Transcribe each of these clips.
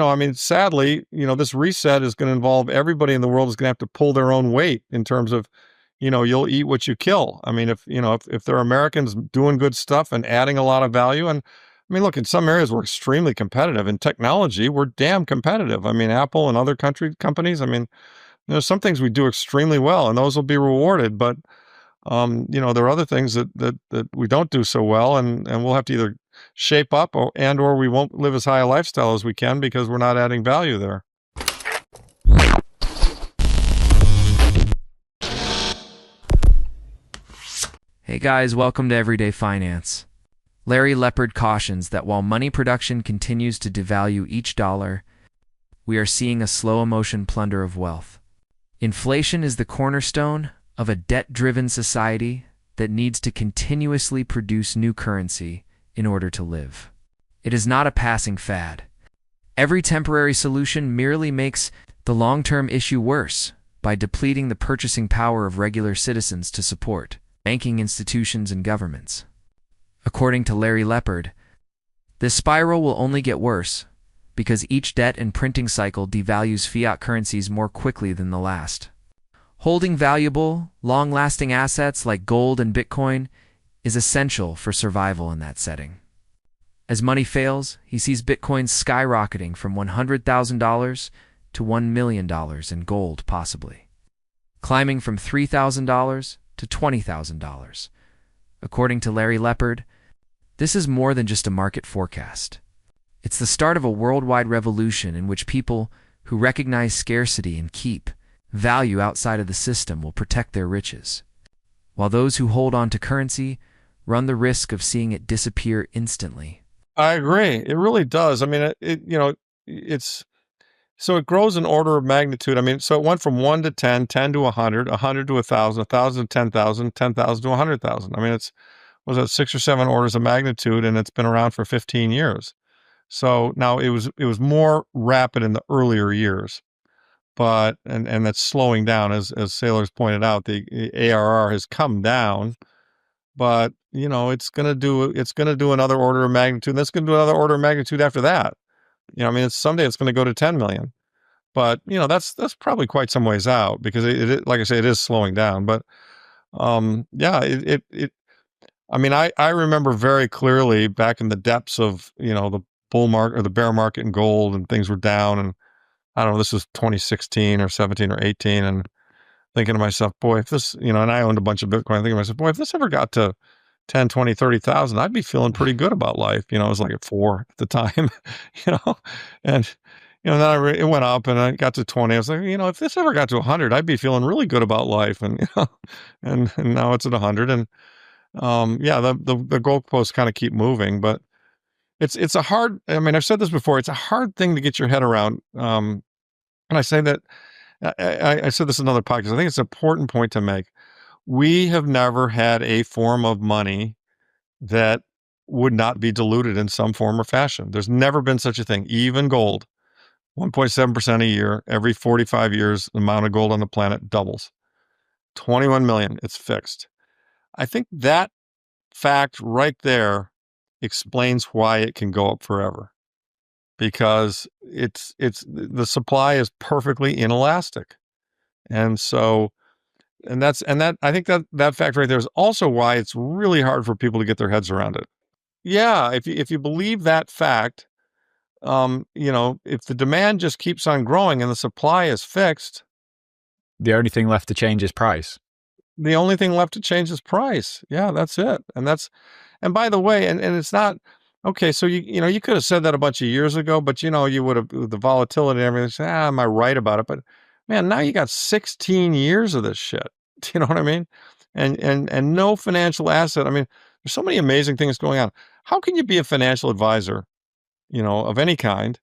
I mean, sadly, this reset is going to involve everybody in the world is going to have to pull their own weight in terms of, you'll eat what you kill. I mean, if there are Americans doing good stuff and adding a lot of value, and I mean, look, in some areas we're extremely competitive. In technology, we're damn competitive. I mean, Apple and other companies. I mean, there's some things we do extremely well, and those will be rewarded. But there are other things that we don't do so well, and we'll have to either shape up or we won't live as high a lifestyle as we can because we're not adding value there. Hey guys, welcome to Everyday Finance. Larry Lepard cautions that while money production continues to devalue each dollar, we are seeing a slow motion plunder of wealth. Inflation is the cornerstone of a debt-driven society that needs to continuously produce new currency in order to live. It is not a passing fad. Every temporary solution merely makes the long-term issue worse by depleting the purchasing power of regular citizens to support banking institutions and governments. According to Larry Lepard, this spiral will only get worse because each debt and printing cycle devalues fiat currencies more quickly than the last. Holding valuable, long-lasting assets like gold and Bitcoin is essential for survival in that setting. As money fails, he sees Bitcoin skyrocketing from $100,000 to $1 million in gold, possibly, climbing from $3,000 to $20,000. According to Larry Lepard, this is more than just a market forecast. It's the start of a worldwide revolution in which people who recognize scarcity and keep value outside of the system will protect their riches, while those who hold on to currency run the risk of seeing it disappear instantly. I agree. It really does. I mean, so it grows in order of magnitude. I mean, so it went from 1 to 10, 10 to 100, 100 to 1,000, 1,000 to 10,000, 10,000 to 100,000. I mean, was it 6 or 7 orders of magnitude, and it's been around for 15 years. So now it was more rapid in the earlier years, but and that's slowing down as sailors pointed out. The ARR has come down, but it's going to do another order of magnitude. And that's going to do another order of magnitude after that. I mean, someday it's going to go to 10 million, but that's probably quite some ways out because it like I say, it is slowing down. But yeah, I mean, I remember very clearly back in the depths of the bull market or the bear market in gold, and things were down, and I don't know, this was 2016 or 17 or 18, and thinking to myself, boy, if this, and I owned a bunch of Bitcoin, thinking to myself, boy, if this ever got to 10, 20, 30,000, I'd be feeling pretty good about life. It was like at 4 at the time, and, then it went up and I got to 20. I was like, if this ever got to 100, I'd be feeling really good about life. And, and now it's at 100. And, yeah, the goalposts kind of keep moving, but it's a hard, I mean, I've said this before, it's a hard thing to get your head around. And I say that, I said this in another podcast. I think it's an important point to make. We have never had a form of money that would not be diluted in some form or fashion. There's never been such a thing. Even gold, 1.7% a year, every 45 years, the amount of gold on the planet doubles. 21 million, it's fixed. I think that fact right there explains why it can go up forever, because it's the supply is perfectly inelastic. And so, I think that fact right there is also why it's really hard for people to get their heads around it. Yeah, if you believe that fact, if the demand just keeps on growing and the supply is fixed, the only thing left to change is price. The only thing left to change is price. Yeah, that's it. And by the way, and it's not okay. So you could have said that a bunch of years ago, but you would have, the volatility and everything. Say, am I right about it? But man, now you got 16 years of this shit. Do you know what I mean? And no financial asset. I mean, there's so many amazing things going on. How can you be a financial advisor, of any kind,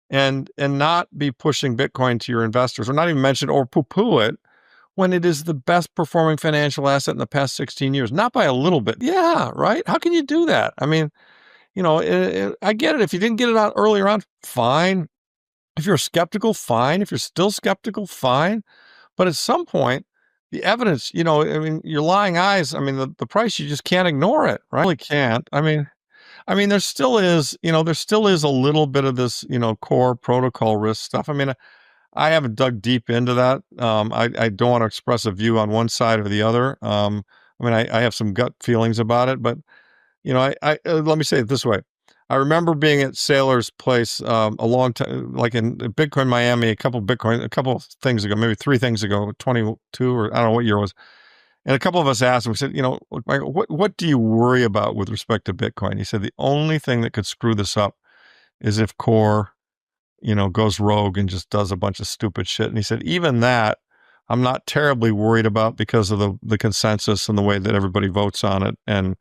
and not be pushing Bitcoin to your investors, or not even mention or poo-poo it, when it is the best performing financial asset in the past 16 years? Not by a little bit. Yeah, right? How can you do that? I mean, I get it. If you didn't get it out earlier on, fine. If you're skeptical, fine. If you're still skeptical, fine. But at some point, the evidence, I mean, your lying eyes, I mean, the price, you just can't ignore it, right? You really can't. I mean, I mean, there still is a little bit of this, core protocol risk stuff. I mean, I haven't dug deep into that. I don't want to express a view on one side or the other. I mean, I have some gut feelings about it, but let me say it this way. I remember being at Sailor's place a long time, like in Bitcoin Miami, a couple of things ago, maybe 3 things ago, 22 or I don't know what year it was. And a couple of us asked him, we said, like, what do you worry about with respect to Bitcoin? He said the only thing that could screw this up is if Core, goes rogue and just does a bunch of stupid shit. And he said, even that, I'm not terribly worried about because of the consensus and the way that everybody votes on it. And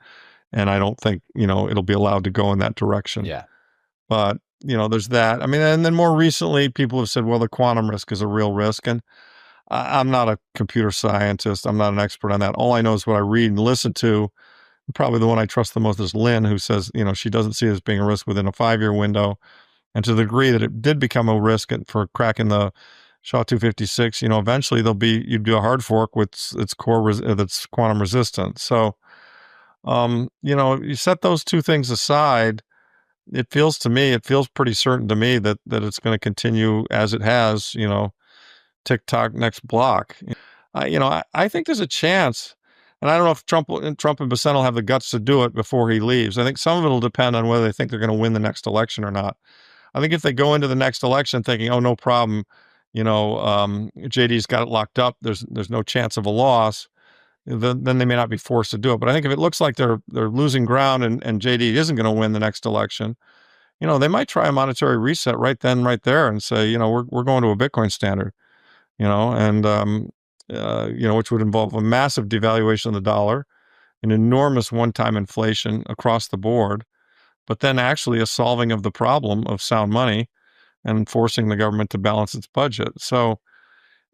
I don't think, it'll be allowed to go in that direction. Yeah. But, there's that. I mean, and then more recently, people have said, well, the quantum risk is a real risk. And I'm not a computer scientist. I'm not an expert on that. All I know is what I read and listen to. Probably the one I trust the most is Lynn, who says, she doesn't see it as being a risk within a 5-year window. And to the degree that it did become a risk for cracking the SHA-256, eventually you'd do a hard fork with its core that's quantum resistant. So, you set those two things aside, it feels pretty certain to me that it's going to continue as it has, TikTok next block. I think there's a chance, and I don't know if Trump and Bessent will have the guts to do it before he leaves. I think some of it will depend on whether they think they're going to win the next election or not. I think if they go into the next election thinking, oh, no problem, JD's got it locked up, there's no chance of a loss, then they may not be forced to do it. But I think if it looks like they're losing ground and JD isn't going to win the next election, they might try a monetary reset right then, right there, and say, we're going to a Bitcoin standard, and which would involve a massive devaluation of the dollar, an enormous one-time inflation across the board, but then actually a solving of the problem of sound money and forcing the government to balance its budget. So,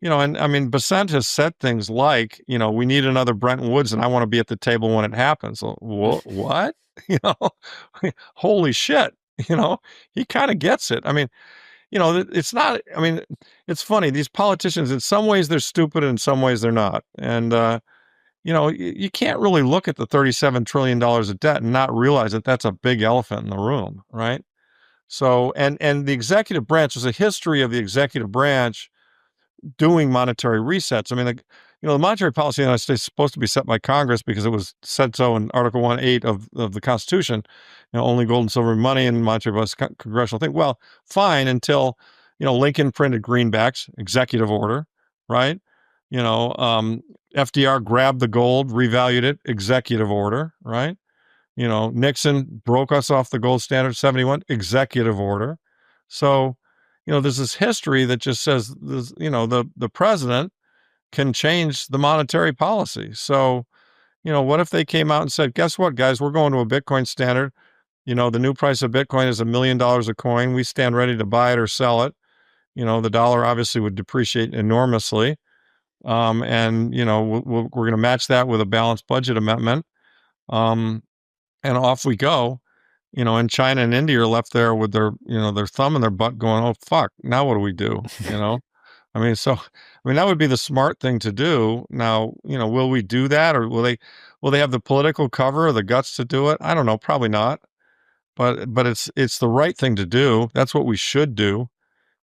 and I mean, Bessent has said things like, we need another Bretton Woods and I want to be at the table when it happens. What? Holy shit. He kind of gets it. I mean, it's not, I mean, it's funny. These politicians, in some ways they're stupid, in some ways they're not. And, you can't really look at the $37 trillion of debt and not realize that that's a big elephant in the room, right? So, and the executive branch, there's a history of the executive branch doing monetary resets. I mean, the monetary policy of the United States is supposed to be set by Congress because it was said so in Article 1(8) of the Constitution. Only gold and silver money and monetary policy congressional thing. Well, fine until Lincoln printed greenbacks, executive order, right? FDR grabbed the gold, revalued it, executive order, right? Nixon broke us off the gold standard 71, executive order. So, there's this history that just says this, the president can change the monetary policy. So, what if they came out and said, guess what, guys, we're going to a Bitcoin standard. The new price of Bitcoin is $1 million a coin. We stand ready to buy it or sell it. The dollar obviously would depreciate enormously. And, we're going to match that with a balanced budget amendment. And off we go. And China and India are left there with their thumb in their butt going, oh, fuck, now what do we do? I mean, that would be the smart thing to do. Now, will we do that, or will they have the political cover or the guts to do it? I don't know, probably not. But it's the right thing to do. That's what we should do.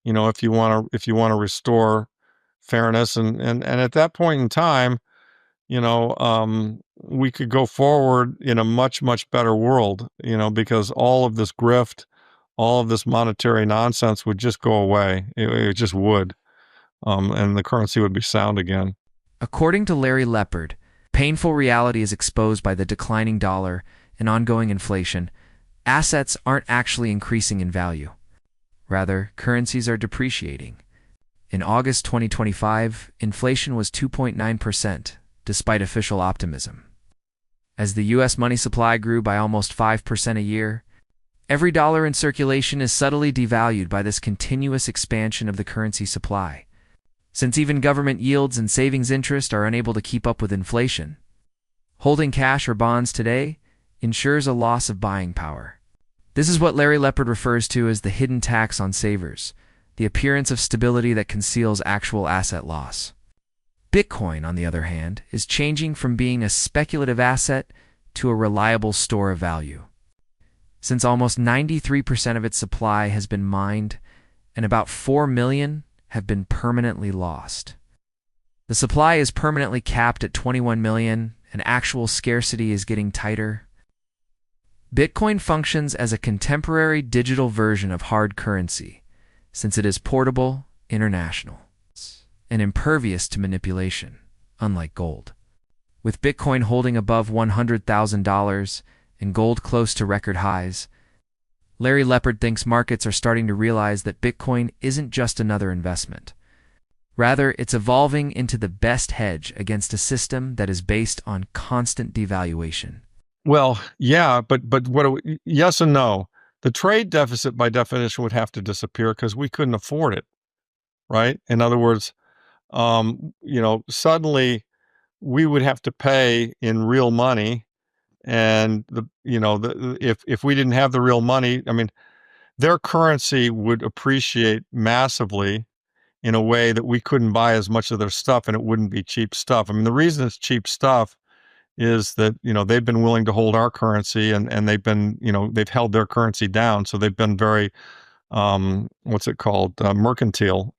If you want to restore fairness, and at that point in time, we could go forward in a much, much better world, because all of this grift, all of this monetary nonsense would just go away. It just would. And the currency would be sound again. According to Larry Lepard, painful reality is exposed by the declining dollar and ongoing inflation. Assets aren't actually increasing in value. Rather, currencies are depreciating. In August 2025, inflation was 2.9%, despite official optimism. As the U.S. money supply grew by almost 5% a year, every dollar in circulation is subtly devalued by this continuous expansion of the currency supply. Since even government yields and savings interest are unable to keep up with inflation, holding cash or bonds today ensures a loss of buying power. This is what Larry Lepard refers to as the hidden tax on savers, the appearance of stability that conceals actual asset loss. Bitcoin, on the other hand, is changing from being a speculative asset to a reliable store of value. since almost 93% of its supply has been mined and about 4 million have been permanently lost. The supply is permanently capped at 21 million, and actual scarcity is getting tighter. Bitcoin functions as a contemporary digital version of hard currency, since it is portable, international, and impervious to manipulation, unlike gold. With Bitcoin holding above $100,000 and gold close to record highs, Larry Lepard thinks markets are starting to realize that Bitcoin isn't just another investment. Rather, it's evolving into the best hedge against a system that is based on constant devaluation. Well, yeah, but yes and no. The trade deficit by definition would have to disappear because we couldn't afford it, right? In other words, suddenly we would have to pay in real money, and if we didn't have the real money, I mean, their currency would appreciate massively in a way that we couldn't buy as much of their stuff, and it wouldn't be cheap stuff. I mean, the reason it's cheap stuff is that, they've been willing to hold our currency, and they've been, they've held their currency down. So they've been very, mercantile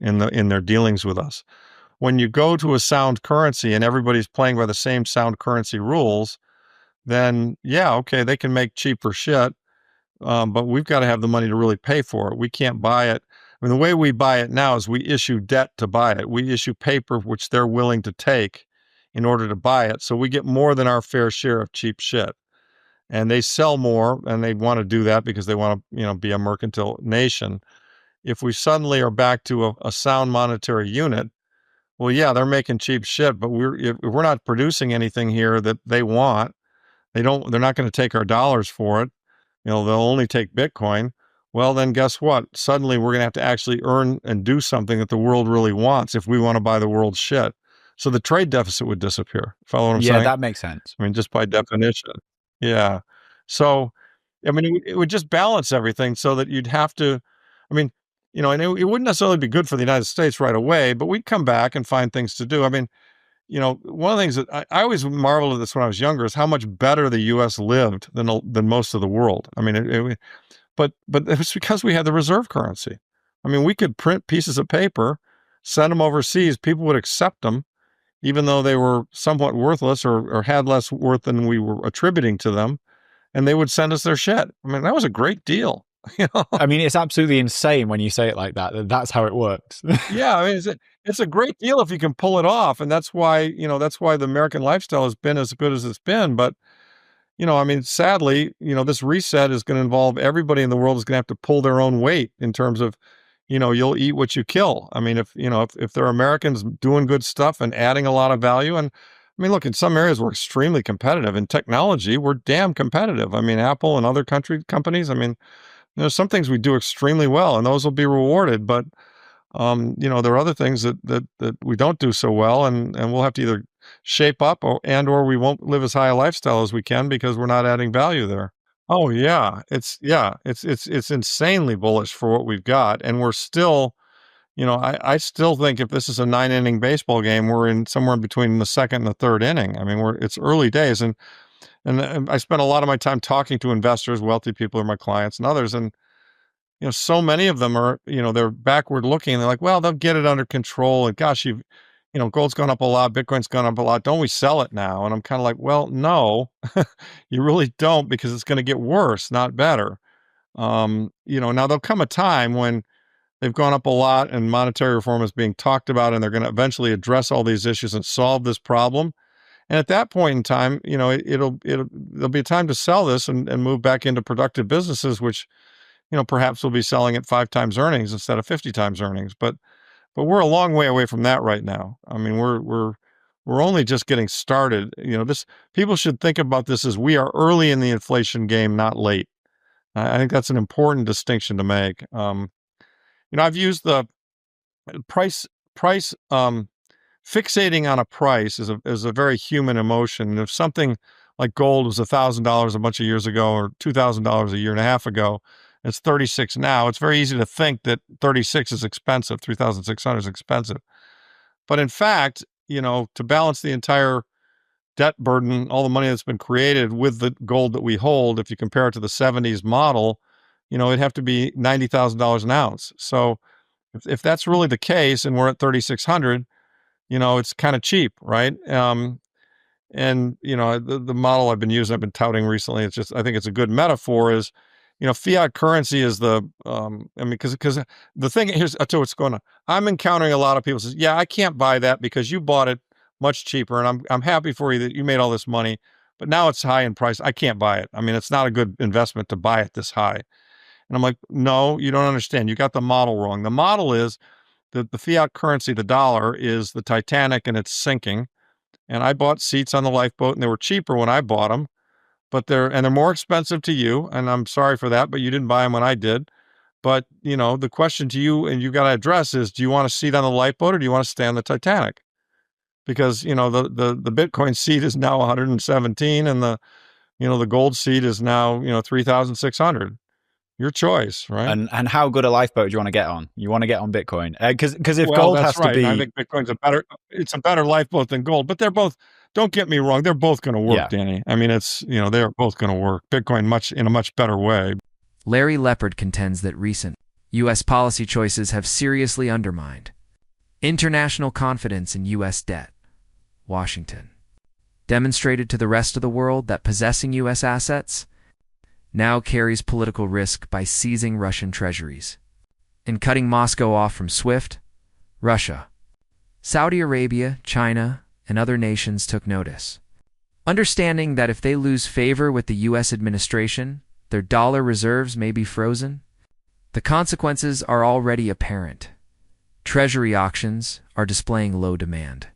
in their dealings with us. When you go to a sound currency and everybody's playing by the same sound currency rules, then yeah, okay, they can make cheaper shit. But we've got to have the money to really pay for it. We can't buy it. I mean, the way we buy it now is we issue debt to buy it. We issue paper, which they're willing to take in order to buy it. So we get more than our fair share of cheap shit. And they sell more, and they want to do that because they want to, be a mercantile nation. If we suddenly are back to a sound monetary unit, well, yeah, they're making cheap shit, but if we're not producing anything here that they want, they're not going to take our dollars for it. They'll only take Bitcoin. Well, then guess what? Suddenly we're going to have to actually earn and do something that the world really wants if we want to buy the world's shit. So the trade deficit would disappear. Follow what I'm saying? Yeah, that makes sense. I mean, just by definition. Yeah. So, I mean, it would just balance everything so that you'd have to, I mean, and it wouldn't necessarily be good for the United States right away, but we'd come back and find things to do. I mean, one of the things that I always marveled at this when I was younger is how much better the U.S. lived than most of the world. I mean, but it was because we had the reserve currency. I mean, we could print pieces of paper, send them overseas. People would accept them, even though they were somewhat worthless or had less worth than we were attributing to them, and they would send us their shit. I mean, that was a great deal. I mean, it's absolutely insane when you say it like that. That's how it works. Yeah, I mean, it's a great deal if you can pull it off, and that's why the American lifestyle has been as good as it's been. But I mean, sadly, this reset is going to involve everybody in the world is going to have to pull their own weight in terms of, you'll eat what you kill. I mean, if there are Americans doing good stuff and adding a lot of value, and I mean, look, in some areas we're extremely competitive. In technology, we're damn competitive. I mean, Apple and other companies, I mean, there's some things we do extremely well, and those will be rewarded. But there are other things that we don't do so well, and we'll have to either shape up or we won't live as high a lifestyle as we can because we're not adding value there. Oh yeah, it's insanely bullish for what we've got, and we're still, I still think if this is a 9-inning baseball game, we're in somewhere between the second and the third inning. I mean, it's early days, and I spend a lot of my time talking to investors, wealthy people are my clients and others, and so many of them are, they're backward looking. They're like, well, they'll get it under control. And gosh, gold's gone up a lot. Bitcoin's gone up a lot. Don't we sell it now? And I'm kind of like, well, no, you really don't, because it's going to get worse, not better. Now there'll come a time when they've gone up a lot and monetary reform is being talked about, and they're going to eventually address all these issues and solve this problem. And at that point in time, there'll be a time to sell this and move back into productive businesses, which, perhaps we'll be selling at 5 times earnings instead of 50 times earnings. But we're a long way away from that right now. I mean, we're only just getting started. People should think about this as we are early in the inflation game, not late. I think that's an important distinction to make. I've used the price fixating on a price is a very human emotion. And if something like gold was $1,000 a bunch of years ago or $2,000 a year and a half ago, it's 36 now. It's very easy to think that 36 is expensive, 3,600 is expensive. But in fact, to balance the entire debt burden, all the money that's been created with the gold that we hold, if you compare it to the 70s model, it'd have to be $90,000 an ounce. So if that's really the case and we're at 3,600, it's kind of cheap, right? And the model I've been using, I've been touting recently, it's just, I think it's a good metaphor is, fiat currency is because the thing, I'll tell you what's going on. I'm encountering a lot of people says, yeah, I can't buy that because you bought it much cheaper. And I'm happy for you that you made all this money, but now it's high in price. I can't buy it. I mean, it's not a good investment to buy it this high. And I'm like, no, you don't understand. You got the model wrong. The model is that the fiat currency, the dollar, is the Titanic and it's sinking. And I bought seats on the lifeboat and they were cheaper when I bought them, but they're more expensive to you. And I'm sorry for that, but you didn't buy them when I did. But, the question to you and you got to address is, do you want a seat on the lifeboat or do you want to stay on the Titanic? Because, the Bitcoin seat is now 117 and the gold seat is now, 3,600. Your choice, right? And how good a lifeboat do you want to get on? You want to get on Bitcoin? Because if Well, gold that's has right. to be, I think Bitcoin's a better lifeboat than gold, but they're both, don't get me wrong, they're both going to work, Yeah. Danny. I mean, they're both going to work. Bitcoin in a much better way. Larry Lepard contends that recent U.S. policy choices have seriously undermined international confidence in U.S. debt. Washington demonstrated to the rest of the world that possessing U.S. assets now carries political risk by seizing Russian treasuries and cutting Moscow off from SWIFT. Russia, Saudi Arabia, China, and other nations took notice, understanding that if they lose favor with the U.S. administration, their dollar reserves may be frozen. The consequences are already apparent. Treasury auctions are displaying low demand.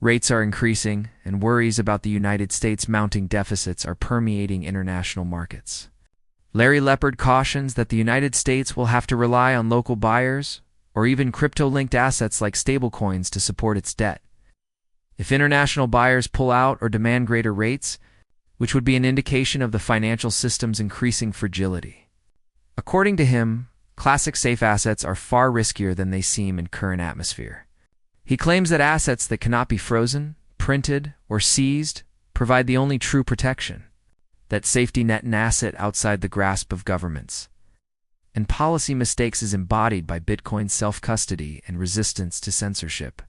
Rates are increasing, and worries about the United States mounting deficits are permeating international markets. Larry Lepard cautions that the United States will have to rely on local buyers or even crypto-linked assets like stablecoins to support its debt. If international buyers pull out or demand greater rates, which would be an indication of the financial system's increasing fragility. According to him, classic safe assets are far riskier than they seem in current atmosphere. He claims that assets that cannot be frozen, printed, or seized provide the only true protection, that safety net an asset outside the grasp of governments. And policy mistakes is embodied by Bitcoin's self-custody and resistance to censorship.